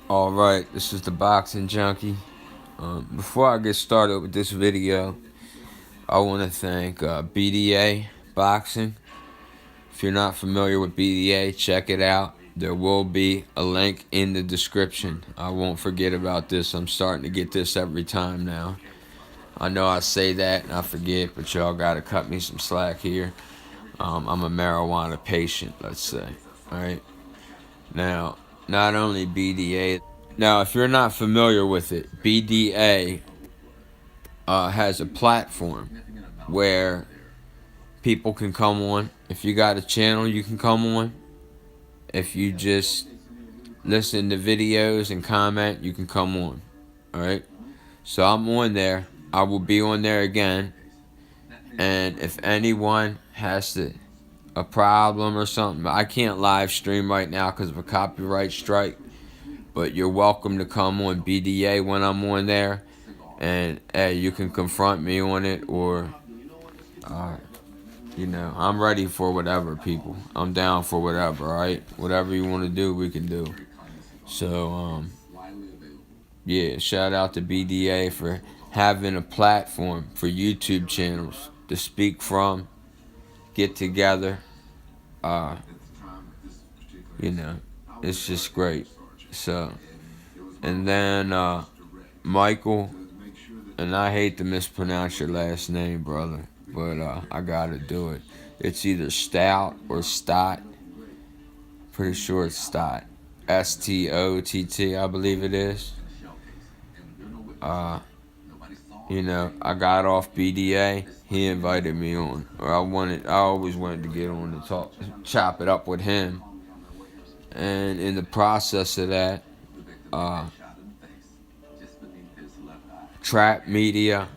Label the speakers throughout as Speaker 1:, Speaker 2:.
Speaker 1: Alright, this is the Boxing Junkie. Before I get started with this video, I want to thank BDA Boxing. If you're not familiar with BDA, check it out. There will be a link in the description. I won't forget about this. I'm starting to get this every time now. I know I say that and I forget, but y'all gotta cut me some slack here. I'm a marijuana patient, let's say. Alright? Now, not only BDA. Now, if you're not familiar with it, BDA has a platform where people can come on. If you got a channel, you can come on. If you just listen to videos and comment, you can come on. Alright? So I'm on there. I will be on there again. And if anyone has a problem or something, I can't live stream right now because of a copyright strike. But you're welcome to come on BDA when I'm on there. And hey, you can confront me on it, or I'm ready for whatever, people. I'm down for whatever, alright? Whatever you want to do, we can do. So, yeah, shout out to BDA for having a platform for YouTube channels to speak from, get together. Uh, you know, it's just great. So, and then Michael, and I hate to mispronounce your last name, brother, but I gotta do it. It's either Stout or Stott. Pretty sure it's Stott. Stott, I believe it is. Uh, I got off BDA. He invited me on, or I always wanted to get on and talk, chop it up with him. And in the process of that, uh, Trap Media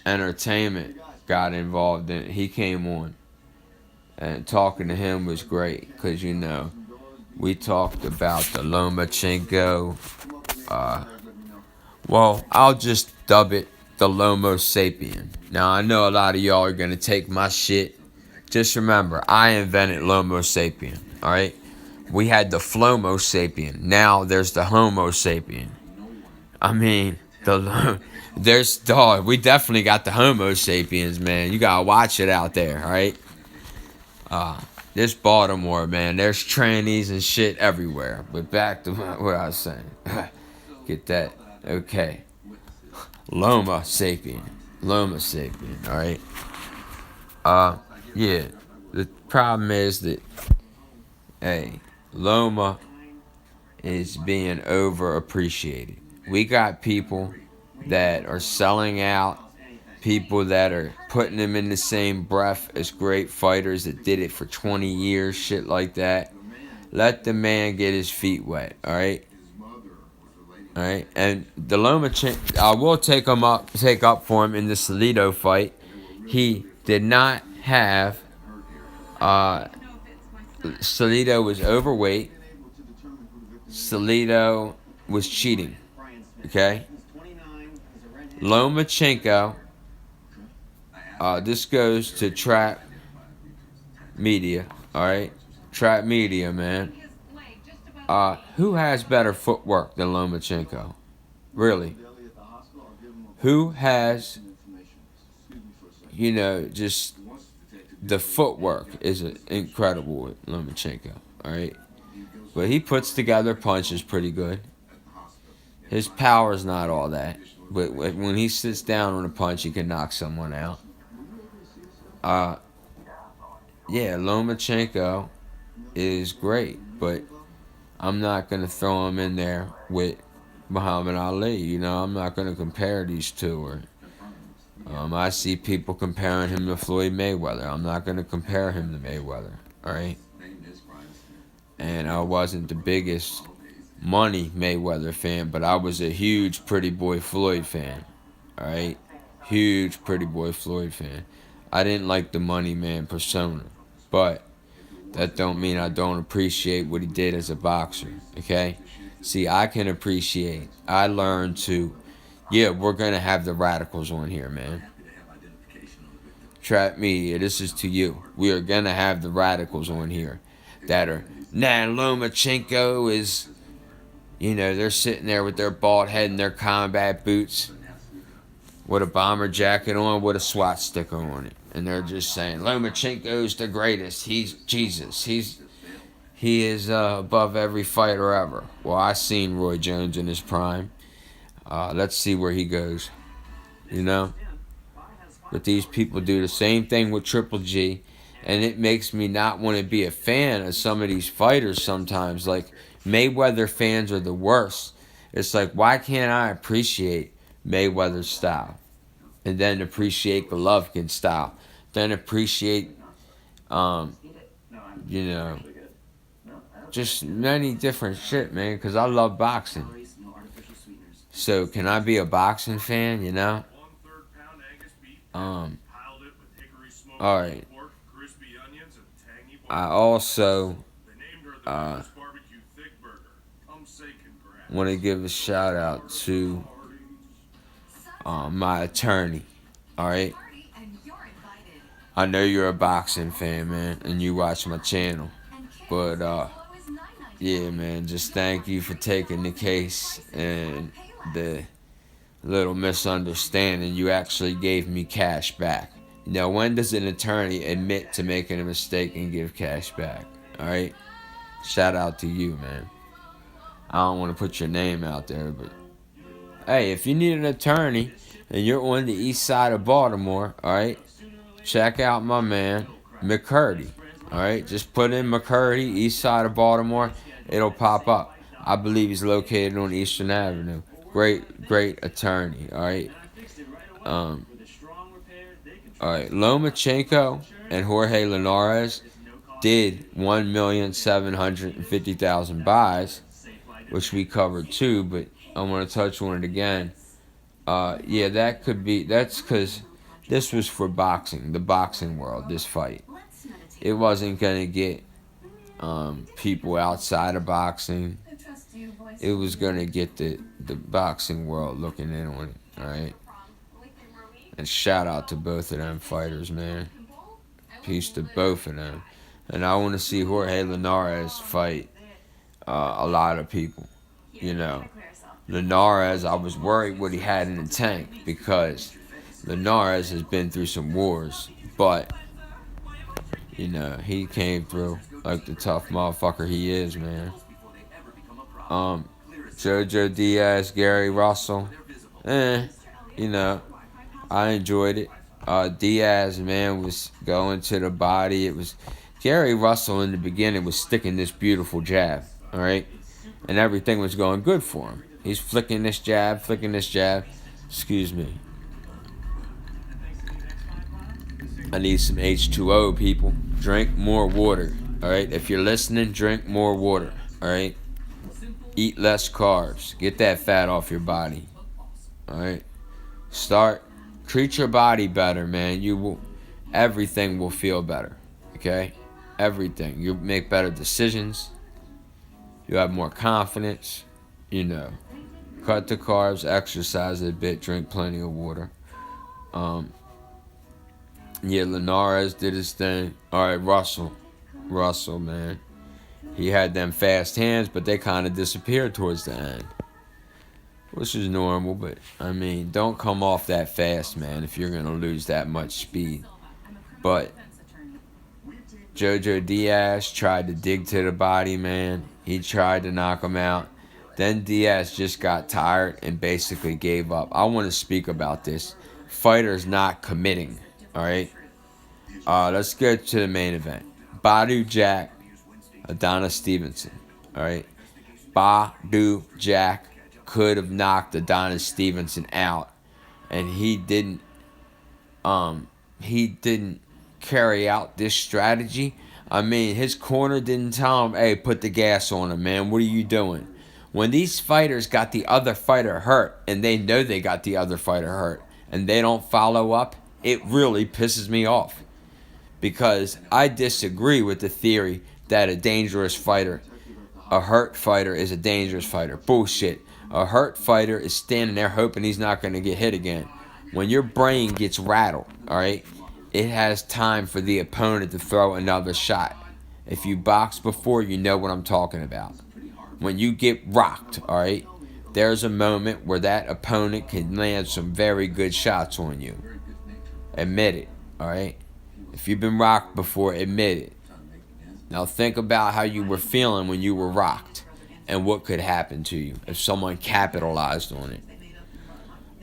Speaker 1: Entertainment got involved in it. He came on, and talking to him was great because we talked about the Lomachenko. Well, I'll just dub it the Lomo Sapien. Now I know a lot of y'all are gonna take my shit. Just remember, I invented Lomo Sapien. All right, we had the Flomo Sapien. Now there's the Homo Sapien. I mean, there's dog. We definitely got the Homo sapiens, man. You gotta watch it out there, all right? This Baltimore, man. There's trannies and shit everywhere. But back to what I was saying. Get that? Okay. Loma sapien, Loma sapien. All right. Yeah. The problem is that, hey, Loma is being overappreciated. We got people that are selling out, people that are putting them in the same breath as great fighters that did it for 20 years, shit like that. Let the man get his feet wet, alright? Alright? And the Lomachenko, I will take up for him in the Salido fight. He did not have, Salido was overweight. Salido was cheating. Okay? Lomachenko, this goes to Trap Media, alright? Trap Media, man. Who has better footwork than Lomachenko? Really? Who has, just the footwork is incredible with Lomachenko, alright? But he puts together punches pretty good. His power's not all that. But when he sits down on a punch, he can knock someone out. Yeah, Lomachenko is great, but I'm not going to throw him in there with Muhammad Ali. I'm not going to compare these two. Or I see people comparing him to Floyd Mayweather. I'm not going to compare him to Mayweather, all right? And I wasn't the biggest money Mayweather fan, but I was a huge Pretty Boy Floyd fan, all right? Huge Pretty Boy Floyd fan. I didn't like the money man persona, but that don't mean I don't appreciate what he did as a boxer, okay? See, I can appreciate. I learned to, yeah, we're going to have the radicals on here, man. Trap Media, this is to you. We are going to have the radicals on here that are, nah, Lomachenko is You know, they're sitting there with their bald head and their combat boots with a bomber jacket on with a SWAT sticker on it. And they're just saying, Lomachenko's the greatest. He's Jesus. He is above every fighter ever. Well, I seen Roy Jones in his prime. Let's see where he goes. You know? But these people do the same thing with Triple G. And it makes me not want to be a fan of some of these fighters sometimes. Like, Mayweather fans are the worst. It's like, why can't I appreciate Mayweather's style? And then appreciate Golovkin's style. Then appreciate, you know, just many different shit, man. Because I love boxing. So, can I be a boxing fan, you know? Alright. I also want to give a shout out to my attorney. Alright? I know you're a boxing fan, man, and you watch my channel. But, yeah, man, just thank you for taking the case and the little misunderstanding. You actually gave me cash back. Now, when does an attorney admit to making a mistake and give cash back? Alright? Shout out to you, man. I don't want to put your name out there, but hey, if you need an attorney and you're on the east side of Baltimore, alright, check out my man, McCurdy. Alright? Just put in McCurdy, east side of Baltimore. It'll pop up. I believe he's located on Eastern Avenue. Great attorney, alright? Alright, Lomachenko and Jorge Linares did 1,750,000 buys, which we covered too, but I want to touch on it again. Yeah, that's because this was for boxing, the boxing world, this fight. It wasn't going to get people outside of boxing. It was going to get the boxing world looking in on it, alright? And shout out to both of them fighters, man. Peace to both of them. And I want to see Jorge Linares fight a lot of people, you know. Linares, I was worried what he had in the tank because Linares has been through some wars, but, you know, he came through like the tough motherfucker he is, man. Jojo Diaz, Gary Russell, you know, I enjoyed it. Diaz, man, was going to the body. It was Gary Russell in the beginning was sticking this beautiful jab, all right, and everything was going good for him. He's flicking this jab. Excuse me. I need some H2O, people. Drink more water, all right. If you're listening, drink more water, all right. Eat less carbs. Get that fat off your body, all right. Treat your body better, man. Everything will feel better, okay? Everything. You'll make better decisions. You'll have more confidence, you know. Cut the carbs, exercise a bit, drink plenty of water. Yeah, Linares did his thing. All right, Russell, man. He had them fast hands, but they kind of disappeared towards the end. Which is normal, but, I mean, don't come off that fast, man, if you're going to lose that much speed. But Jojo Diaz tried to dig to the body, man. He tried to knock him out. Then Diaz just got tired and basically gave up. I want to speak about this. Fighters not committing, all right? Let's get to the main event. Badou Jack, Adonis Stevenson, all right? Badou Jack could have knocked Adonis Stevenson out, and he didn't carry out this strategy. I mean, his corner didn't tell him, hey, put the gas on him, man. What are you doing? When these fighters got the other fighter hurt, and they know they got the other fighter hurt, and they don't follow up, it really pisses me off. Because I disagree with the theory that a hurt fighter is a dangerous fighter. Bullshit. A hurt fighter is standing there hoping he's not going to get hit again. When your brain gets rattled, all right, it has time for the opponent to throw another shot. If you boxed before, you know what I'm talking about. when you get rocked, all right, there's a moment where that opponent can land some very good shots on you. Admit it, all right? If you've been rocked before, admit it. Now think about how you were feeling when you were rocked and what could happen to you if someone capitalized on it.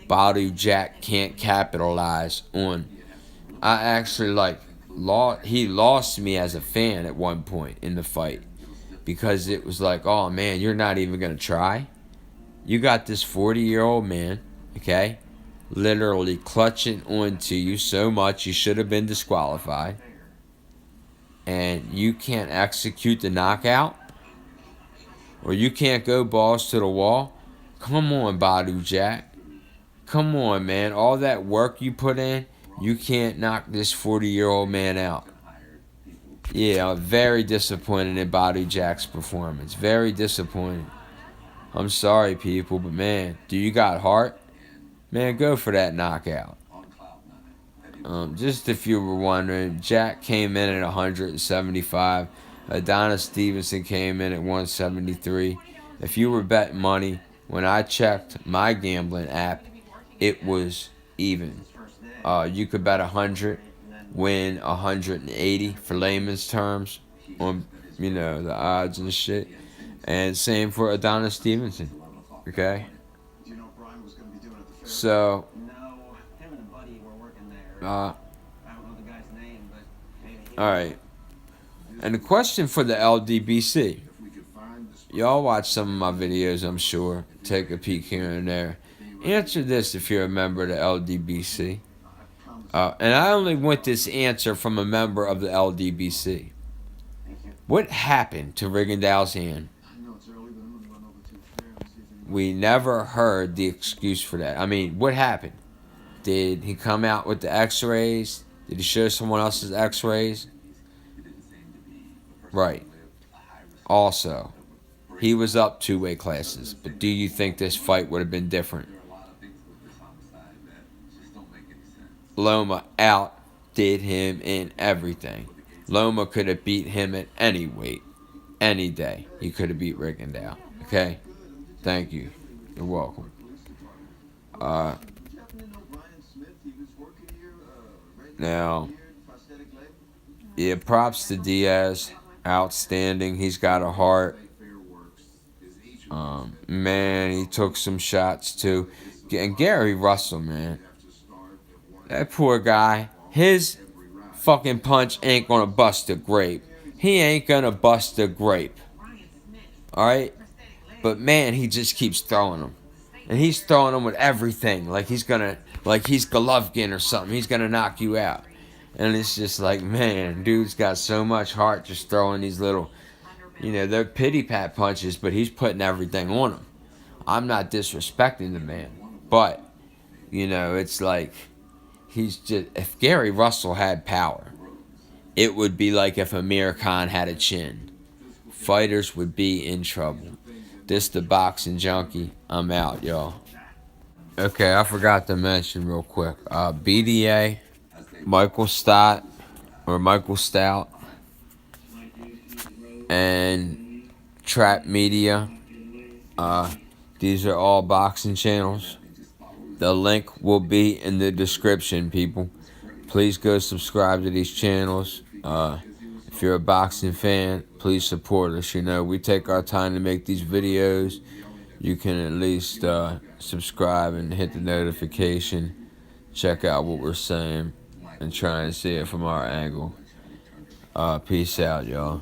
Speaker 1: Badou Jack can't capitalize on. I actually he lost me as a fan at one point in the fight because it was like, oh man, you're not even gonna try. You got this 40-year-old man, okay, literally clutching onto you so much you should have been disqualified, and you can't execute the knockout, or you can't go balls to the wall. Come on, Badou Jack. Come on, man. All that work you put in, you can't knock this 40-year-old man out. Yeah, I'm very disappointed in Badou Jack's performance. Very disappointed. I'm sorry, people, but man, do you got heart? Man, go for that knockout. Just if you were wondering, Jack came in at 175. Adonis Stevenson came in at 173. If you were betting money, when I checked my gambling app, it was even. You could bet 100, win 180 for layman's terms on, the odds and shit. And same for Adonis Stevenson. Okay? So, alright. And the question for the LDBC. Y'all watch some of my videos, I'm sure. Take a peek here and there. Answer this if you're a member of the LDBC. And I only want this answer from a member of the LDBC. What happened to Rigondeaux's hand? We never heard the excuse for that. I mean, what happened? Did he come out with the x-rays? Did he show someone else's x-rays? Right. Also, he was up 2 weight classes. But do you think this fight would have been different? Loma outdid him in everything. Loma could have beat him at any weight. Any day. He could have beat Rigondeaux. Okay? Thank you. You're welcome. Now, yeah, props to Diaz. Outstanding. He's got a heart. Man, he took some shots too. And Gary Russell, man. That poor guy. His fucking punch ain't gonna bust a grape. He ain't gonna bust a grape. Alright? But man, he just keeps throwing them. And he's throwing them with everything. Like he's Golovkin or something. He's gonna knock you out. And it's just like, man, dude's got so much heart just throwing these little, they're pity pat punches, but he's putting everything on them. I'm not disrespecting the man. But, it's like, if Gary Russell had power, it would be like if Amir Khan had a chin. Fighters would be in trouble. This the Boxing Junkie. I'm out, y'all. Okay, I forgot to mention real quick. BDA, Michael Stott, and Trap Media. These are all boxing channels. The link will be in the description, people. Please go subscribe to these channels. If you're a boxing fan, please support us. We take our time to make these videos. You can at least subscribe and hit the notification. Check out what we're saying and try and see it from our angle. Peace out, y'all.